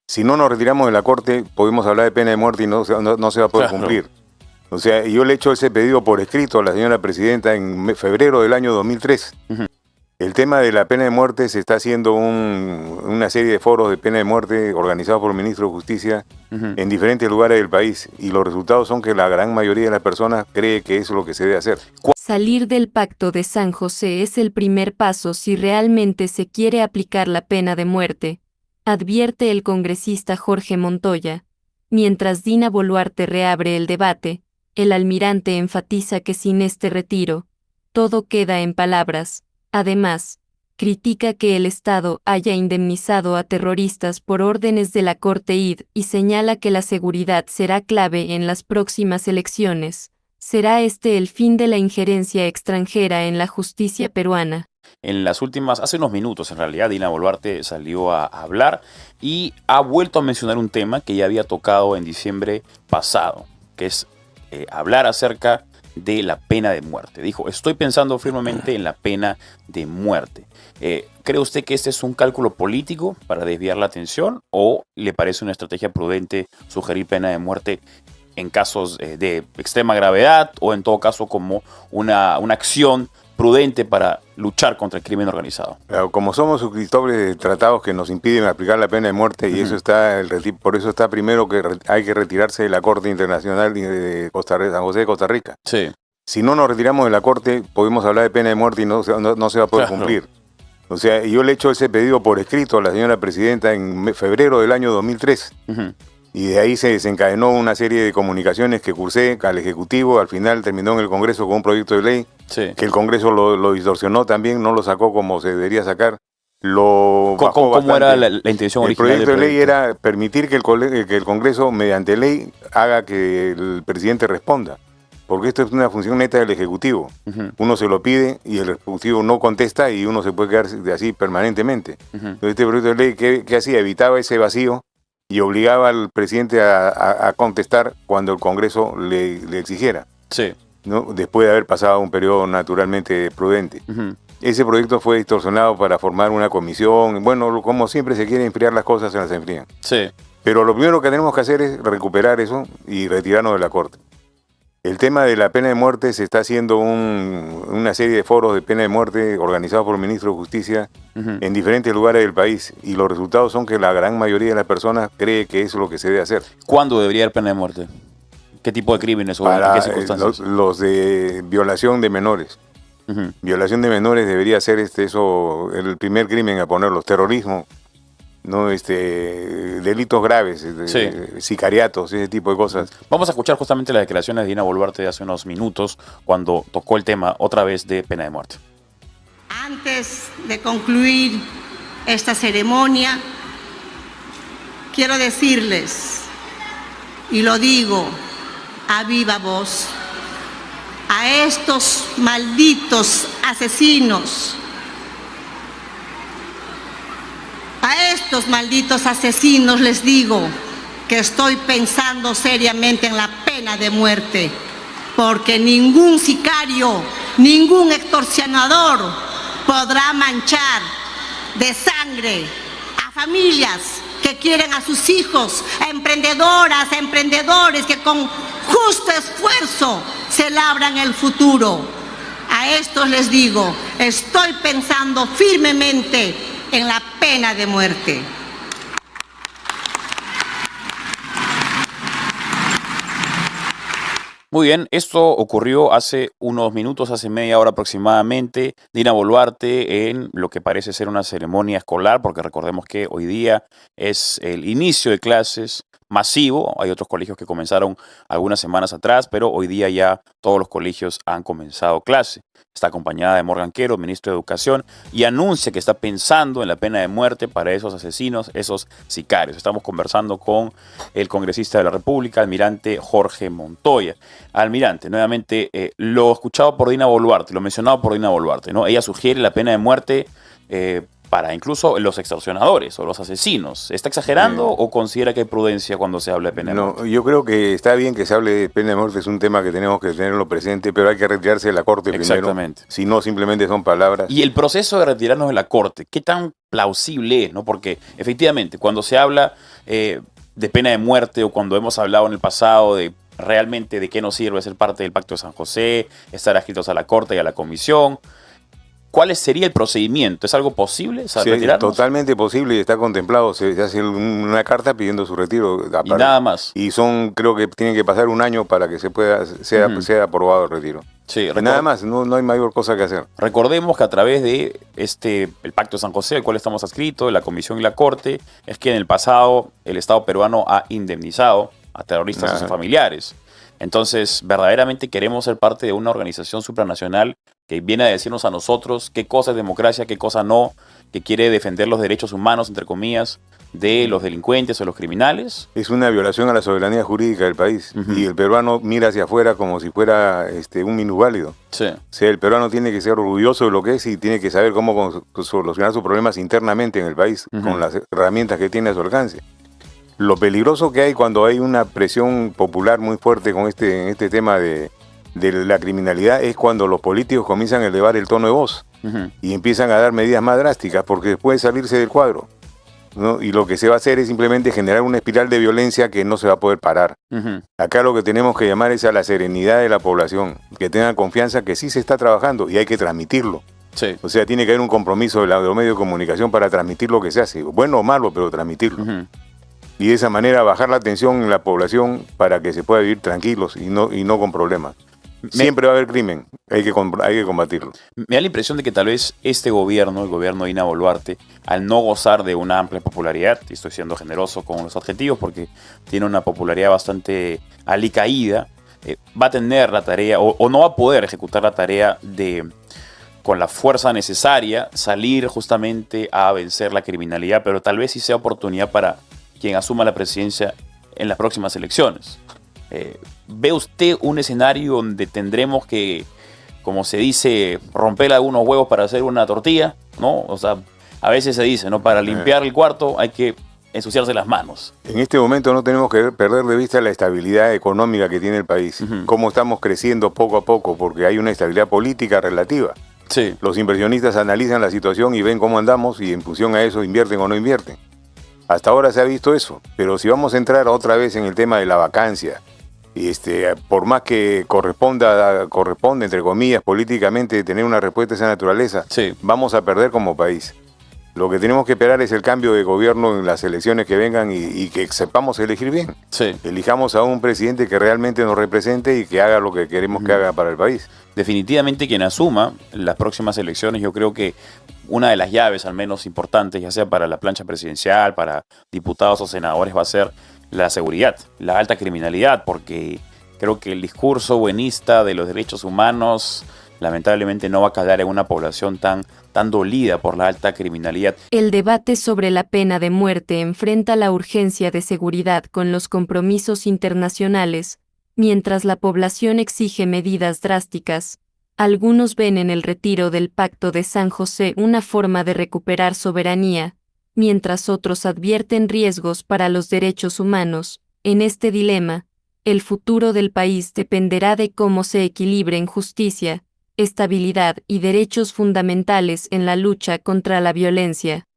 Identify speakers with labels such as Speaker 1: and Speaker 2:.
Speaker 1: si no nos retiramos de la Corte, podemos hablar de pena de muerte y no se va a poder cumplir. O sea, yo le he hecho ese pedido por escrito a la señora presidenta en febrero del año 2003. El tema de la pena de muerte se está haciendo una serie de foros de pena de muerte organizados por el ministro de Justicia en diferentes lugares del país, y los resultados son que la gran mayoría de las personas cree que eso es lo que se debe hacer.
Speaker 2: Salir del Pacto de San José es el primer paso si realmente se quiere aplicar la pena de muerte, advierte el congresista Jorge Montoya. Mientras Dina Boluarte reabre el debate, el almirante enfatiza que sin este retiro, todo queda en palabras. Además, critica que el Estado haya indemnizado a terroristas por órdenes de la Corte ID y señala que la seguridad será clave en las próximas elecciones. ¿Será este el fin de la injerencia extranjera en la justicia peruana?
Speaker 3: Hace unos minutos en realidad, Dina Boluarte salió a hablar y ha vuelto a mencionar un tema que ya había tocado en diciembre pasado, que es hablar acerca de la pena de muerte. Dijo, estoy pensando firmemente en la pena de muerte. ¿Cree usted que este es un cálculo político para desviar la atención o le parece una estrategia prudente sugerir pena de muerte en casos de extrema gravedad o en todo caso como una acción prudente para luchar contra el crimen organizado?
Speaker 1: Como somos suscriptores de tratados que nos impiden aplicar la pena de muerte, y eso está, por eso está primero que hay que retirarse de la Corte Internacional de San José de Costa Rica.
Speaker 3: Sí.
Speaker 1: Si no nos retiramos de la Corte, podemos hablar de pena de muerte y no se va a poder cumplir. O sea, yo le he hecho ese pedido por escrito a la señora presidenta en febrero del año 2003. Y de ahí se desencadenó una serie de comunicaciones que cursé al Ejecutivo. Al final terminó en el Congreso con un proyecto de ley, que el Congreso lo distorsionó también, no lo sacó como se debería sacar.
Speaker 3: ¿Cómo era la intención original?
Speaker 1: El proyecto de ley era permitir que el Congreso, mediante ley, haga que el presidente responda. Porque esto es una función neta del Ejecutivo. Uno se lo pide y el Ejecutivo no contesta y uno se puede quedar así permanentemente. Entonces, este proyecto de ley, ¿qué hacía? Evitaba ese vacío y obligaba al presidente a contestar cuando el Congreso le exigiera.
Speaker 3: Sí.
Speaker 1: ¿No? Después de haber pasado un periodo naturalmente prudente. Ese proyecto fue distorsionado para formar una comisión. Bueno, como siempre se quiere enfriar las cosas, se las enfrían.
Speaker 3: Sí.
Speaker 1: Pero lo primero que tenemos que hacer es recuperar eso y retirarnos de la Corte. El tema de la pena de muerte se está haciendo una serie de foros de pena de muerte organizados por el ministro de Justicia en diferentes lugares del país, y los resultados son que la gran mayoría de las personas cree que eso es lo que se debe hacer.
Speaker 3: ¿Cuándo debería haber pena de muerte? ¿Qué tipo de crímenes o en qué circunstancias?
Speaker 1: Los de violación de menores. Violación de menores debería ser el primer crimen a ponerlos. Terrorismo, ¿no? Delitos graves, sicariatos, ese tipo de cosas.
Speaker 3: Vamos a escuchar justamente las declaraciones de Dina Boluarte de hace unos minutos cuando tocó el tema otra vez de pena de muerte.
Speaker 4: Antes de concluir esta ceremonia, quiero decirles, y lo digo a viva voz, a estos malditos asesinos, les digo que estoy pensando seriamente en la pena de muerte, porque ningún sicario, ningún extorsionador podrá manchar de sangre a familias que quieren a sus hijos, a emprendedoras, a emprendedores que con justo esfuerzo se labran el futuro. A estos les digo, estoy pensando firmemente en la pena de muerte.
Speaker 3: Muy bien, esto ocurrió hace unos minutos, hace media hora aproximadamente. Dina Boluarte en lo que parece ser una ceremonia escolar, porque recordemos que hoy día es el inicio de clases masivo. Hay otros colegios que comenzaron algunas semanas atrás, pero hoy día ya todos los colegios han comenzado clase. Está acompañada de Morgan Quero, ministro de Educación, y anuncia que está pensando en la pena de muerte para esos asesinos, esos sicarios. Estamos conversando con el congresista de la República, almirante Jorge Montoya. Almirante, nuevamente, lo escuchado por Dina Boluarte, lo mencionado por Dina Boluarte, ¿no? Ella sugiere la pena de muerte para incluso los extorsionadores o los asesinos. ¿Está exagerando o considera que hay prudencia cuando se habla de pena de muerte?
Speaker 1: No, yo creo que está bien que se hable de pena de muerte, es un tema que tenemos que tenerlo presente, pero hay que retirarse de la Corte primero.
Speaker 3: Exactamente.
Speaker 1: Si no, simplemente son palabras.
Speaker 3: Y el proceso de retirarnos de la Corte, ¿qué tan plausible es? ¿No? Porque efectivamente, cuando se habla de pena de muerte o cuando hemos hablado en el pasado de realmente de qué nos sirve ser parte del Pacto de San José, estar adscritos a la Corte y a la Comisión, ¿cuál sería el procedimiento? ¿Es algo posible?
Speaker 1: Sí,
Speaker 3: ¿Retirarnos?
Speaker 1: totalmente posible y está contemplado. Se hace una carta pidiendo su retiro.
Speaker 3: Y nada más.
Speaker 1: Y creo que tienen que pasar un año para que sea aprobado el retiro.
Speaker 3: Sí,
Speaker 1: Nada más, no hay mayor cosa que hacer.
Speaker 3: Recordemos que a través de el Pacto de San José, al cual estamos adscritos, la Comisión y la Corte, es que en el pasado el Estado peruano ha indemnizado a terroristas y sus familiares. Entonces, verdaderamente queremos ser parte de una organización supranacional que viene a decirnos a nosotros qué cosa es democracia, qué cosa no, que quiere defender los derechos humanos, entre comillas, de los delincuentes o los criminales.
Speaker 1: Es una violación a la soberanía jurídica del país. Y el peruano mira hacia afuera como si fuera un minusválido.
Speaker 3: Sí.
Speaker 1: O sea, el peruano tiene que ser orgulloso de lo que es y tiene que saber cómo solucionar sus problemas internamente en el país, con las herramientas que tiene a su alcance. Lo peligroso que hay cuando hay una presión popular muy fuerte con este tema de la criminalidad es cuando los políticos comienzan a elevar el tono de voz y empiezan a dar medidas más drásticas porque puede salirse del cuadro, ¿no? Y lo que se va a hacer es simplemente generar una espiral de violencia que no se va a poder parar. Acá lo que tenemos que llamar es a la serenidad de la población, que tengan confianza que sí se está trabajando y hay que transmitirlo.
Speaker 3: Sí.
Speaker 1: O sea, tiene que haber un compromiso de los medios de comunicación para transmitir lo que se hace, bueno o malo, pero transmitirlo. Y de esa manera bajar la tensión en la población para que se pueda vivir tranquilos y no con problemas. Siempre va a haber crimen, hay que combatirlo.
Speaker 3: Me da la impresión de que tal vez este gobierno, el gobierno de Dina Boluarte, al no gozar de una amplia popularidad, y estoy siendo generoso con los adjetivos porque tiene una popularidad bastante alicaída, va a tener la tarea, o no va a poder ejecutar la tarea de, con la fuerza necesaria, salir justamente a vencer la criminalidad, pero tal vez sí sea oportunidad para quien asuma la presidencia en las próximas elecciones. ¿Ve usted un escenario donde tendremos que, como se dice, romper algunos huevos para hacer una tortilla? ¿No? O sea, a veces se dice, ¿no? Para limpiar el cuarto hay que ensuciarse las manos.
Speaker 1: En este momento no tenemos que perder de vista la estabilidad económica que tiene el país. Cómo estamos creciendo poco a poco, porque hay una estabilidad política relativa.
Speaker 3: Sí.
Speaker 1: Los inversionistas analizan la situación y ven cómo andamos y en función a eso invierten o no invierten. Hasta ahora se ha visto eso, pero si vamos a entrar otra vez en el tema de la vacancia, por más que corresponde, entre comillas, políticamente tener una respuesta de esa naturaleza, vamos a perder como país. Lo que tenemos que esperar es el cambio de gobierno en las elecciones que vengan y que sepamos elegir bien. Elijamos a un presidente que realmente nos represente y que haga lo que queremos que haga para el país.
Speaker 3: Definitivamente quien asuma las próximas elecciones, yo creo que una de las llaves al menos importantes, ya sea para la plancha presidencial, para diputados o senadores, va a ser la seguridad, la alta criminalidad, porque creo que el discurso buenista de los derechos humanos lamentablemente no va a calar en una población tan dolida por la alta criminalidad.
Speaker 2: El debate sobre la pena de muerte enfrenta la urgencia de seguridad con los compromisos internacionales, mientras la población exige medidas drásticas. Algunos ven en el retiro del Pacto de San José una forma de recuperar soberanía, mientras otros advierten riesgos para los derechos humanos. En este dilema, el futuro del país dependerá de cómo se equilibren justicia, estabilidad y derechos fundamentales en la lucha contra la violencia.